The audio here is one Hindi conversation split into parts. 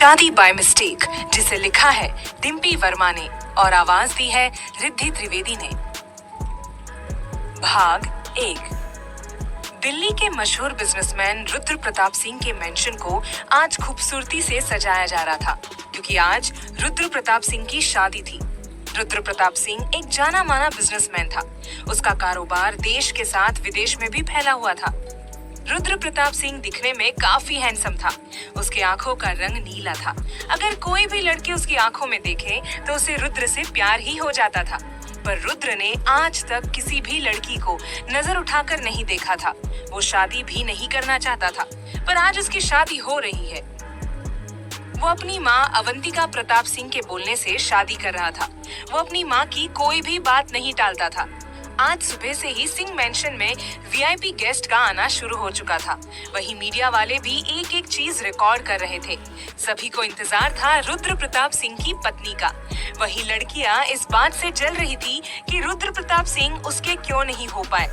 शादी बाय मिस्टेक, जिसे लिखा है डिम्पी वर्मा ने और आवाज दी है रिद्धि त्रिवेदी ने। भाग 1। दिल्ली के मशहूर बिजनेसमैन रुद्र प्रताप सिंह के मेंशन को आज खूबसूरती से सजाया जा रहा था, क्योंकि आज रुद्र प्रताप सिंह की शादी थी। रुद्र प्रताप सिंह एक जाना माना बिजनेसमैन था। उसका कारोबार देश के साथ विदेश में भी फैला हुआ था। रुद्र प्रताप सिंह दिखने में काफी हैंडसम था। उसकी आंखों का रंग नीला था। अगर कोई भी लड़की उसकी आंखों में देखे तो उसे रुद्र से प्यार ही हो जाता था। पर रुद्र ने आज तक किसी भी lड़की को नजर उठाकर नहीं देखा था। वो शादी भी नहीं करना चाहता था, पर आज उसकी शादी हो रही है। वो अपनी माँ अवंतिका प्रताप सिंह के बोलने से शादी कर रहा था। वो अपनी माँ की कोई भी बात नहीं टालता था। आज सुबह से ही सिंह मेंशन में वीआईपी गेस्ट का आना शुरू हो चुका था। वहीं मीडिया वाले भी एक एक चीज रिकॉर्ड कर रहे थे। सभी को इंतजार था रुद्र प्रताप सिंह की पत्नी का। वहीं लड़कियां इस बात से जल रही थी कि रुद्र प्रताप सिंह उसके क्यों नहीं हो पाए।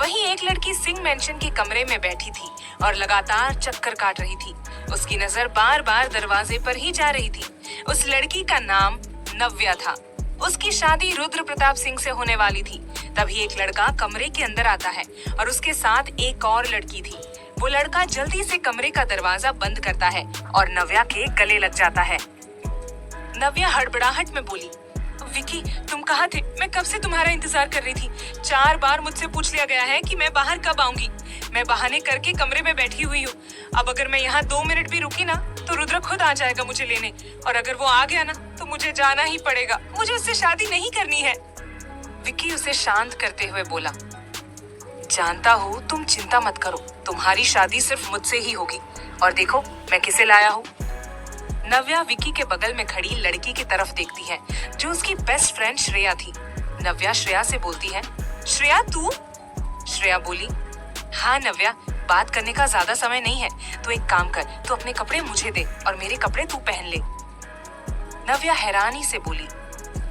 वहीं एक लड़की सिंह मेंशन के कमरे में बैठी थी और लगातार चक्कर काट रही थी। उसकी नजर बार बार दरवाजे पर ही जा रही थी। उस लड़की का नाम नव्या था। उसकी शादी रुद्र प्रताप सिंह से होने वाली थी। तभी एक लड़का कमरे के अंदर आता है और उसके साथ एक और लड़की थी। वो लड़का जल्दी से कमरे का दरवाजा बंद करता है और नव्या के गले लग जाता है। नव्या हड़बड़ाहट में बोली, विकी, तुम कहाँ थे? मैं कब से तुम्हारा इंतजार कर रही थी। 4 बार मुझसे पूछ लिया गया है कि मैं बाहर कब आऊंगी। मैं बहाने करके कमरे में बैठी हुई हूँ। अब अगर मैं यहाँ 2 मिनट भी रुकी ना तो रुद्र खुद आ जाएगा मुझे लेने, और अगर वो आ गया ना तो मुझे जाना ही पड़ेगा। मुझे उससे शादी नहीं करनी है। विकी उसे शांत करते हुए बोला, जानता हूँ तुम चिंता मत करो, तुम्हारी शादी सिर्फ मुझसे ही होगी। और देखो मैं किसे लाया हूँ। नव्या विकी के बगल में खड़ी लड़की की तरफ देखती है, जो उसकी बेस्ट फ्रेंड श्रेया थी। नव्या श्रेया से बोलती है, श्रेया तू? श्रेया बोली, हाँ नव्या, बात करने का ज्यादा समय नहीं है। तू एक काम कर, तू अपने कपड़े मुझे दे और मेरे कपड़े तू पहन ले। नव्या हैरानी से बोली,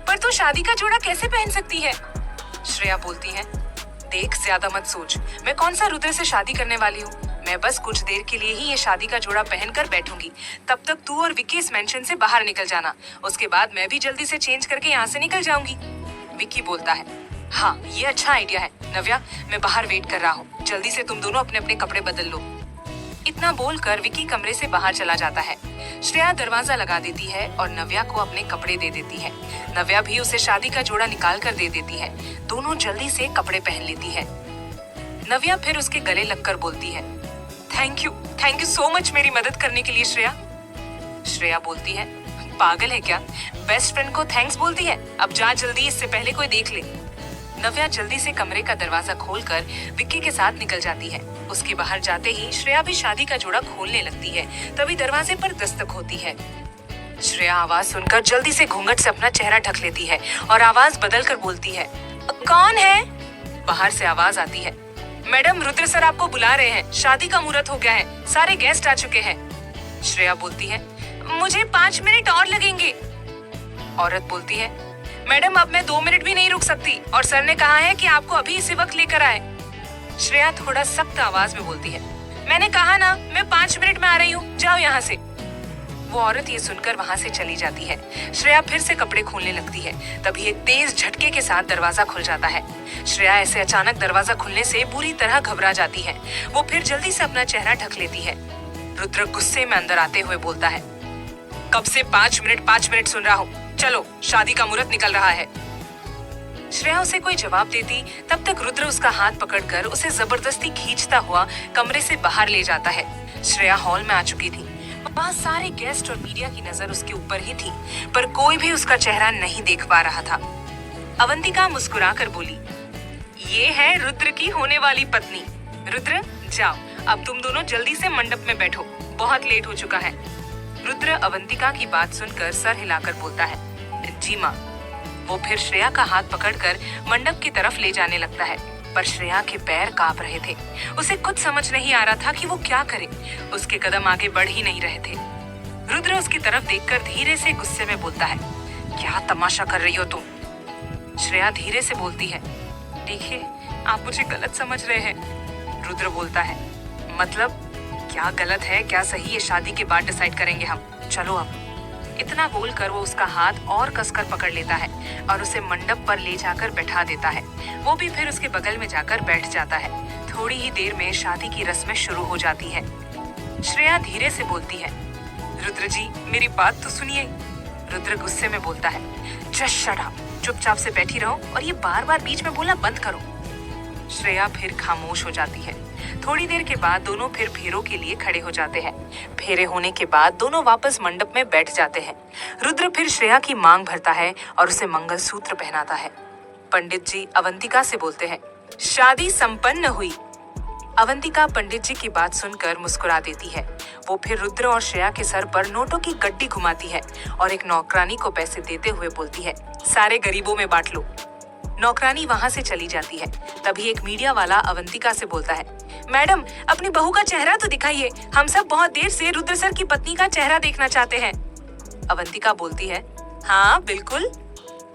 पर तू शादी का जोड़ा कैसे पहन सकती है? श्रेया बोलती है, देख ज्यादा मत सोच, मैं कौन सा रुद्र से शादी करने वाली हूँ। मैं बस कुछ देर के लिए ही ये शादी का जोड़ा पहनकर बैठूंगी। तब तक तू और विक्की इस मेंशन से बाहर निकल जाना। उसके बाद मैं भी जल्दी से चेंज करके यहाँ से निकल जाऊंगी। विक्की बोलता है, हाँ ये अच्छा आइडिया है नव्या, मैं बाहर वेट कर रहा हूँ। जल्दी से तुम दोनों अपने अपने कपड़े बदल लो। इतना बोलकर विक्की कमरे से बाहर चला जाता है। श्रेया दरवाजा लगा देती है और नव्या को अपने कपड़े दे देती है। नव्या भी उसे शादी का जोड़ा निकाल कर दे देती है। दोनों जल्दी से कपड़े पहन लेती है। नव्या फिर उसके गले लगकर बोलती है, थैंक यू सो मच मेरी मदद करने के लिए श्रेया। श्रेया बोलती है, पागल है क्या, बेस्ट फ्रेंड को थैंक्स बोलती है। अब जा जल्दी, इससे पहले कोई देख ले। नव्या जल्दी से कमरे का दरवाजा खोलकर विक्की के साथ निकल जाती है। उसके बाहर जाते ही श्रेया भी शादी का जोड़ा खोलने लगती है। तभी दरवाजे पर दस्तक होती है। श्रेया आवाज सुनकर जल्दी से घूंघट से अपना चेहरा ढक लेती है और आवाज बदलकर बोलती है, कौन है? बाहर से आवाज आती है, मैडम रुद्र सर आपको बुला रहे हैं। शादी का मुहूर्त हो गया है, सारे गेस्ट आ चुके हैं। श्रेया बोलती है, मुझे 5 मिनट और लगेंगे। औरत बोलती है, मैडम अब मैं 2 मिनट भी नहीं रुक सकती और सर ने कहा है कि आपको अभी इसी वक्त लेकर आए। श्रेया थोड़ा सख्त आवाज में बोलती है, मैंने कहा ना मैं 5 मिनट में आ रही हूँ, जाओ यहाँ से। वो औरत ये सुनकर वहाँ से चली जाती है। श्रेया फिर से कपड़े खोलने लगती है। तभी एक तेज झटके के साथ दरवाजा खुल जाता है। श्रेया ऐसे अचानक दरवाजा खुलने से बुरी तरह घबरा जाती है। वो फिर जल्दी से अपना चेहरा ढक लेती है। रुद्र गुस्से में अंदर आते हुए बोलता है, कब से 5 मिनट सुन रहा हूँ, चलो शादी का मुहूर्त निकल रहा है। श्रेया उसे कोई जवाब देती तब तक रुद्र उसका हाथ पकड़कर उसे जबरदस्ती खींचता हुआ कमरे से बाहर ले जाता है। श्रेया हॉल में आ चुकी थी। वहाँ सारे गेस्ट और मीडिया की नजर उसके ऊपर ही थी, पर कोई भी उसका चेहरा नहीं देख पा रहा था। अवंतिका मुस्कुराकर बोली, ये है रुद्र की होने वाली पत्नी। रुद्र जाओ, अब तुम दोनों जल्दी से मंडप में बैठो, बहुत लेट हो चुका है। रुद्र अवंतिका की बात सुनकर सर हिलाकर बोलता है, जी माँ। वो फिर श्रेया का हाथ पकड़कर मंडप की तरफ ले जाने लगता है, पर श्रेया के पैर कांप रहे थे। उसे कुछ समझ नहीं आ रहा था कि वो क्या करे। उसके कदम आगे बढ़ ही नहीं रहे थे। रुद्र उसकी तरफ देखकर धीरे से गुस्से में बोलता है, क्या तमाशा कर रही हो तुम? श्रेया धीरे से बोलती है, देखिए आप मुझे गलत समझ रहे हैं। रुद्र बोलता है, मतलब क्या गलत है क्या सही ये शादी के बाद डिसाइड करेंगे हम, चलो अब। इतना बोलकर वो उसका हाथ और कसकर पकड़ लेता है और उसे मंडप पर ले जाकर बैठा देता है। वो भी फिर उसके बगल में जाकर बैठ जाता है। थोड़ी ही देर में शादी की रस्में शुरू हो जाती है। श्रेया धीरे से बोलती है, रुद्र जी मेरी बात तो सुनिए। रुद्र गुस्से में बोलता है, जस्ट शट अप, चुपचाप से बैठी रहो और ये बार बार बीच में बोलना बंद करो। श्रेया फिर खामोश हो जाती है। थोड़ी देर के बाद दोनों फिर फेरों के लिए खड़े हो जाते हैं। फेरे होने के बाद दोनों वापस मंडप में बैठ जाते हैं। रुद्र फिर श्रेया की मांग भरता है और उसे मंगलसूत्र पहनाता है। पंडित जी अवंतिका से बोलते हैं, शादी संपन्न हुई। अवंतिका पंडित जी की बात सुनकर मुस्कुरा देती है। वो फिर रुद्र और श्रेया के सर पर नोटों की गड्डी घुमाती है और एक नौकरानी को पैसे देते हुए बोलती है, सारे गरीबों में बांट लो। नौकरानी वहां से चली जाती है। तभी एक मीडिया वाला अवंतिका से बोलता है, मैडम अपनी बहू का चेहरा तो दिखाइए, हम सब बहुत देर से रुद्र सर की पत्नी का चेहरा देखना चाहते हैं। अवंतिका बोलती है, हाँ बिल्कुल।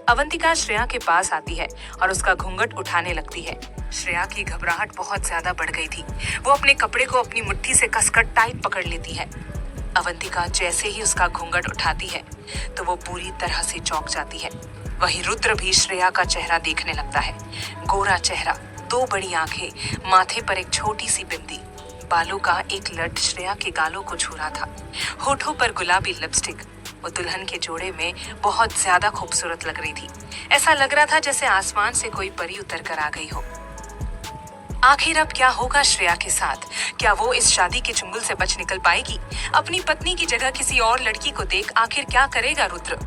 अवंतिका श्रेया के पास आती है और उसका घूंघट उठाने लगती है। श्रेया की घबराहट बहुत ज्यादा बढ़ गई थी। वो अपने कपड़े को अपनी मुट्ठी से कसकर टाइट पकड़ लेती है। अवंतिका जैसे ही उसका घूंघट उठाती है तो वो पूरी तरह से चौंक जाती है। वहीं रुद्र भी श्रेया का चेहरा देखने लगता है। गोरा चेहरा, 2 बड़ी आंखें, माथे पर एक छोटी सी बिंदी, बालों का एक लट श्रेया के गालों को छू रहा था। होठों पर गुलाबी लिपस्टिक। वो दुल्हन के जोड़े में बहुत ज्यादा खूबसूरत लग रही थी। ऐसा लग रहा था जैसे आसमान से कोई परी उतर कर आ गई हो। आखिर अब क्या होगा श्रेया के साथ? क्या वो इस शादी के चुंगल से बच निकल पाएगी? अपनी पत्नी की जगह किसी और लड़की को देख आखिर क्या करेगा रुद्र?